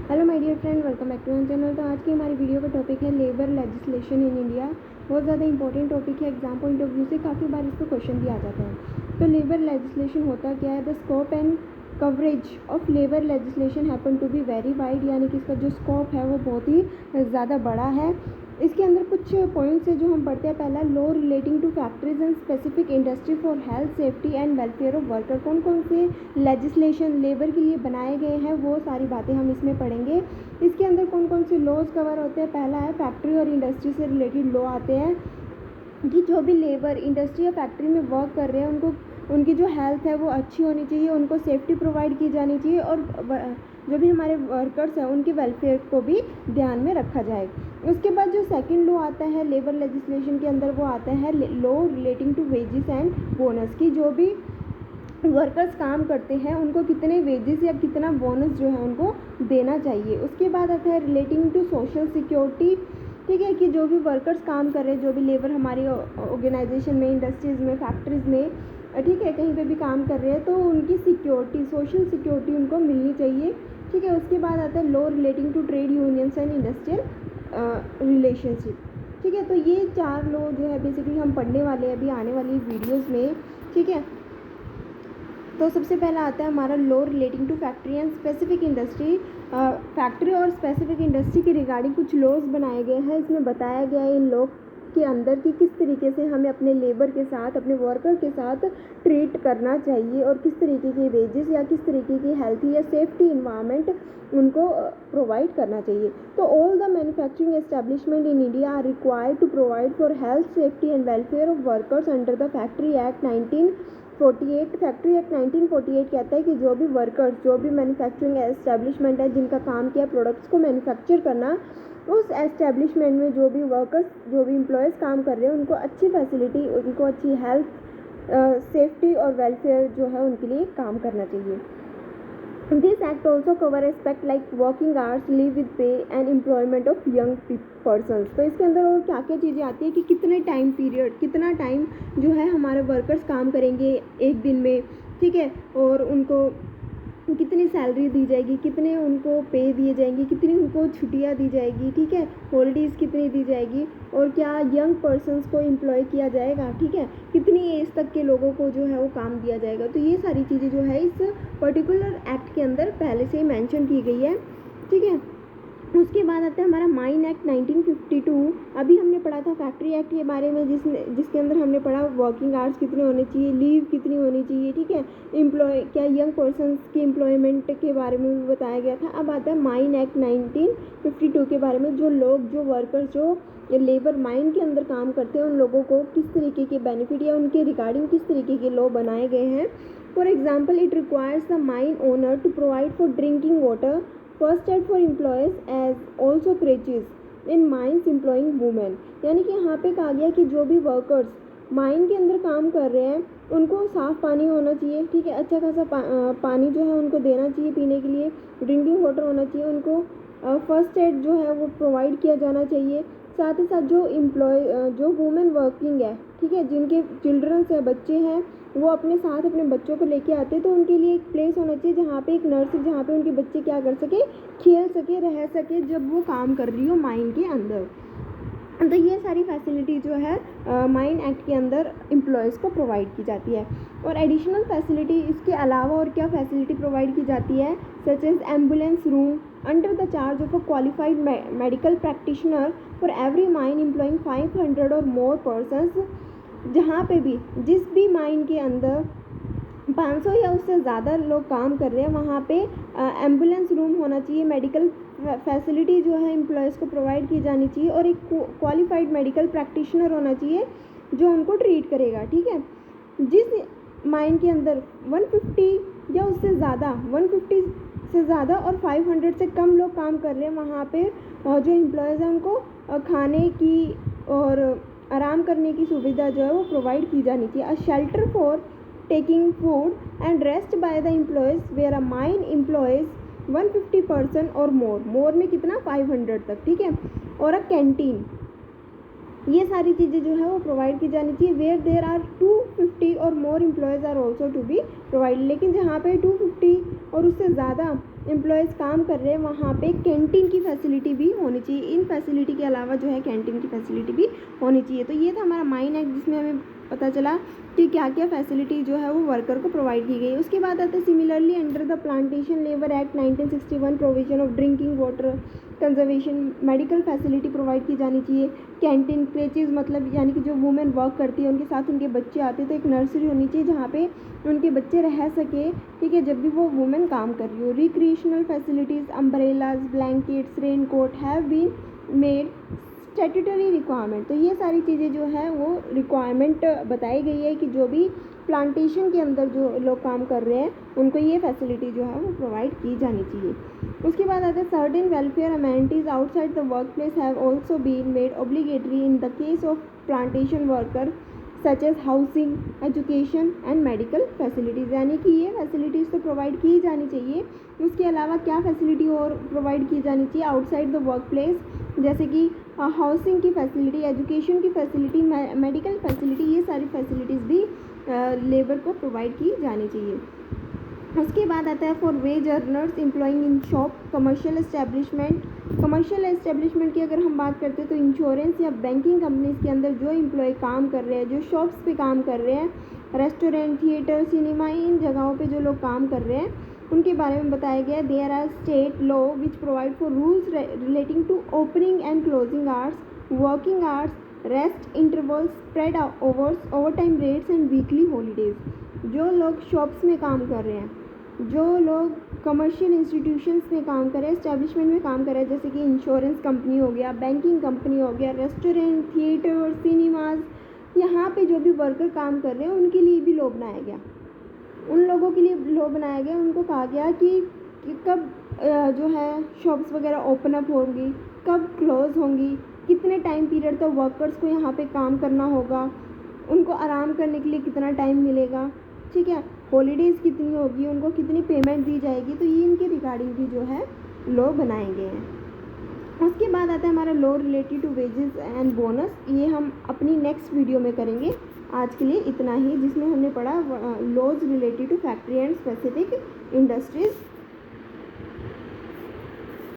Hello my dear friend, welcome back to my channel. तो आज की हमारी वीडियो का टॉपिक है लेबर लेजिस्लेशन इन इंडिया। बहुत ज़्यादा इंपॉर्टेंट टॉपिक है, एग्जाम पॉइंट ऑफ व्यू से काफ़ी बार इस पर क्वेश्चन भी आ जाता है। तो लेबर लेजिस्लेशन होता क्या है? The scope and coverage of labour legislation happen to be very wide, यानी कि इसका जो स्कोप है वो बहुत ही ज़्यादा बड़ा है। इसके अंदर कुछ पॉइंट्स है जो हम पढ़ते हैं। पहला, law relating to factories and specific industry for health safety and welfare of worker. कौन कौन से लेजिस्लेशन लेबर के लिए बनाए गए हैं वो सारी बातें हम इसमें पढ़ेंगे। इसके अंदर कौन कौन से लॉज कवर होते हैं? पहला है, फैक्ट्री और इंडस्ट्री से रिलेटेड लॉ आते हैं कि जो भी लेबर इंडस्ट्री या फैक्ट्री में वर्क कर रहे हैं उनको उनकी जो हेल्थ है वो अच्छी होनी चाहिए, उनको सेफ्टी प्रोवाइड की जानी चाहिए और जो भी हमारे वर्कर्स हैं उनके वेलफेयर को भी ध्यान में रखा जाए। उसके बाद जो सेकंड लॉ आता है लेबर लेजिस्लेशन के अंदर, वो आता है law relating to wages and bonus की। जो भी वर्कर्स काम करते हैं उनको कितने वेजेस या कितना बोनस जो है उनको देना चाहिए। उसके बाद आता है रिलेटिंग टू सोशल सिक्योरिटी। ठीक है, कि जो भी वर्कर्स काम कर रहे हैं, जो भी लेबर हमारी ऑर्गेनाइजेशन में, इंडस्ट्रीज़ में, फैक्ट्रीज़ में, ठीक है, कहीं पे भी काम कर रहे हैं तो उनकी सिक्योरिटी, सोशल सिक्योरिटी उनको मिलनी चाहिए। ठीक है, उसके बाद आता है law relating to trade unions and industrial relationship. ठीक है, तो ये चार लॉ जो है बेसिकली हम पढ़ने वाले हैं अभी आने वाली वीडियोज़ में। ठीक है, तो सबसे पहला आता है हमारा law relating to factory and specific industry. Factory और स्पेसिफिक इंडस्ट्री के रिगार्डिंग कुछ लॉज बनाए गए हैं। इसमें बताया गया है इन लॉ के अंदर कि किस तरीके से हमें अपने लेबर के साथ, अपने वर्कर के साथ ट्रीट करना चाहिए और किस तरीके के वेजेस या किस तरीके की हेल्थी या सेफ्टी इन्वायरमेंट उनको प्रोवाइड करना चाहिए। तो all the manufacturing establishment in India are required to provide for health safety and welfare of workers under the factory act 1948। Factory act 1948 कहता है कि जो भी वर्कर्स, जो भी मैन्युफैक्चरिंग एस्टेब्लिशमेंट है जिनका काम किया प्रोडक्ट्स को मैन्युफैक्चर करना, उस एस्टेब्लिशमेंट में जो भी वर्कर्स, जो भी एम्प्लॉयज़ काम कर रहे हैं उनको अच्छी फैसिलिटी, उनको अच्छी हेल्थ, सेफ्टी और वेलफेयर जो है उनके लिए काम करना चाहिए। This act also cover aspect like working hours, leave with pay and employment of young persons. तो इसके अंदर और क्या क्या चीज़ें आती है कि कितने टाइम पीरियड, कितना टाइम जो है हमारे वर्कर्स काम करेंगे एक दिन में। ठीक है, और उनको कितनी सैलरी दी जाएगी, कितने उनको पे दिए जाएंगे, कितनी उनको छुट्टियां दी जाएगी। ठीक है, हॉलीडेज़ कितनी दी जाएगी और क्या यंग पर्सन्स को एम्प्लॉय किया जाएगा। ठीक है, कितनी एज तक के लोगों को जो है वो काम दिया जाएगा। तो ये सारी चीज़ें जो है इस पर्टिकुलर एक्ट के अंदर पहले से ही मेंशन की गई है। ठीक है, उसके बाद आता है हमारा माइन एक्ट 1952। अभी हमने पढ़ा था फैक्ट्री एक्ट के बारे में जिसके अंदर हमने पढ़ा वर्किंग आवर्स कितने होने चाहिए, लीव कितनी होनी चाहिए। ठीक है, एम्प्लॉय, क्या यंग पर्सन्स की एम्प्लॉयमेंट के बारे में भी बताया गया था। अब आता है माइन एक्ट 1952 के बारे में। जो लोग, जो वर्कर्स, जो लेबर माइन के अंदर काम करते हैं उन लोगों को किस तरीके के बेनिफिट या उनके रिगार्डिंग किस तरीके के लॉ बनाए गए हैं। For example, it requires the mine owner to provide for drinking water, first aid for employees as also creches in mines employing women. यानी कि यहाँ पे कहा गया कि जो भी वर्कर्स माइन के अंदर काम कर रहे हैं उनको साफ़ पानी होना चाहिए। ठीक है, अच्छा खासा पानी जो है उनको देना चाहिए पीने के लिए, ड्रिंकिंग वाटर होना चाहिए, उनको फर्स्ट एड जो है वो प्रोवाइड किया जाना चाहिए। साथ ही साथ जो वुमेन वर्किंग है, ठीक है, जिनके चिल्ड्रंस है, बच्चे हैं, वो अपने साथ अपने बच्चों को लेके आते हैं तो उनके लिए एक प्लेस होना चाहिए जहाँ पे एक नर्स, जहाँ पे उनके बच्चे क्या कर सके, खेल सके, रह सके जब वो काम कर रही हो माइन के अंदर। तो ये सारी फैसिलिटी जो है माइन एक्ट के अंदर एम्प्लॉयज़ को प्रोवाइड की जाती है। और एडिशनल फैसिलिटी इसके अलावा और क्या फैसिलिटी प्रोवाइड की जाती है? Such as ambulance room under the charge of a qualified medical practitioner for every mine employing 500 और मोर पर्सन्स। जहाँ पे भी, जिस भी माइन के अंदर 500 या उससे ज़्यादा लोग काम कर रहे हैं वहाँ पे एम्बुलेंस रूम होना चाहिए, मेडिकल फैसिलिटी जो है एम्प्लॉयज़ को प्रोवाइड की जानी चाहिए और एक क्वालिफाइड मेडिकल प्रैक्टिशनर होना चाहिए जो उनको ट्रीट करेगा। ठीक है, जिस माइन के अंदर 150 या उससे ज़्यादा, 150 से ज़्यादा और 500 से कम लोग काम कर रहे हैं वहाँ पे जो एम्प्लॉयज़ हैं उनको खाने की और आराम करने की सुविधा जो है वो प्रोवाइड की जानी चाहिए। A shelter for taking food and rest by the employees where a mine employs 150 person और मोर में कितना, 500 तक। ठीक है, और अ कैंटीन, ये सारी चीज़ें जो है वो प्रोवाइड की जानी चाहिए। वेयर देयर आर 250 और more employees are also to be provide. लेकिन जहाँ पे 250 और उससे ज़्यादा एम्प्लॉयज़ काम कर रहे हैं वहाँ पे कैंटीन की फैसिलिटी भी होनी चाहिए। इन फैसिलिटी के अलावा जो है कैंटीन की फैसिलिटी भी होनी चाहिए। तो ये था हमारा माइन एक्ट, जिसमें हमें पता चला कि क्या क्या फैसिलिटी जो है वो वर्कर को प्रोवाइड की गई। उसके बाद आता है similarly under the plantation labour act 1961 provision of drinking water conservation, medical facility provide की जानी चाहिए। कैंटीन क्रेचेज मतलब यानी कि जो वुमेन वर्क करती है उनके साथ उनके बच्चे आते हैं, तो एक नर्सरी होनी चाहिए जहाँ पे उनके बच्चे रह सके, ठीक है, जब भी वो वुमेन काम कर रही हो। Recreational facilities, umbrellas, blankets, rain coat have been made statutory requirement. तो ये सारी चीज़ें जो है वो रिक्वायरमेंट बताई गई है कि जो भी प्लांटेशन के अंदर जो लोग काम कर रहे हैं उनको ये फैसिलिटी जो है वो प्रोवाइड की जानी चाहिए। उसके बाद आता है certain welfare amenities outside the work place have also been made obligatory in the case of plantation worker such as housing, education and medical facilities. यानी कि ये फैसिलिटीज़ तो प्रोवाइड की जानी चाहिए। उसके अलावा क्या फैसिलिटी और प्रोवाइड की जानी चाहिए आउटसाइड द वर्क प्लेस, जैसे कि हाउसिंग की फैसिलिटी, एजुकेशन की फैसिलिटी, मेडिकल फैसिलिटी, ये सारी फैसिलिटीज़ भी लेबर को प्रोवाइड की जानी चाहिए। उसके बाद आता है for veg earners employing in shop, commercial establishment. Commercial establishment की अगर हम बात करते हैं तो इंश्योरेंस या बैंकिंग कंपनीज के अंदर जो एम्प्लॉय काम कर रहे हैं, जो शॉप्स पे काम कर रहे हैं, रेस्टोरेंट, थिएटर, सिनेमा, इन जगहों पे जो लोग काम कर रहे हैं उनके बारे में बताया गया। There are state law which provide for rules relating to opening and closing hours, working hours, rest intervals, spread overs, over time rates and weekly holidays. जो लोग शॉप्स में काम कर रहे हैं, जो लोग कमर्शियल इंस्टीट्यूशंस में काम कर रहे हैं, एस्टेब्लिशमेंट में काम कर रहे हैं, जैसे कि इंश्योरेंस कंपनी हो गया, बैंकिंग कंपनी हो गया, रेस्टोरेंट, थिएटर, सिनेमाज, यहाँ पे जो भी वर्कर काम कर रहे हैं उनके लिए भी लॉ बनाया गया। उन लोगों के लिए लॉ बनाया गया, उनको कहा गया कि कब जो है शॉप्स वगैरह ओपन अप होंगी, कब क्लोज होंगी, कितने टाइम पीरियड तक वर्कर्स को यहाँ पे काम करना होगा, उनको आराम करने के लिए कितना टाइम मिलेगा, ठीक है, हॉलीडेज़ कितनी होगी, उनको कितनी पेमेंट दी जाएगी। तो ये इनके रिगार्डिंग भी जो है लॉ बनाए गए हैं। उसके बाद आता है हमारा law related to wages and bonus. ये हम अपनी नेक्स्ट वीडियो में करेंगे। आज के लिए इतना ही, जिसमें हमने पढ़ा laws related to factory and specific industries.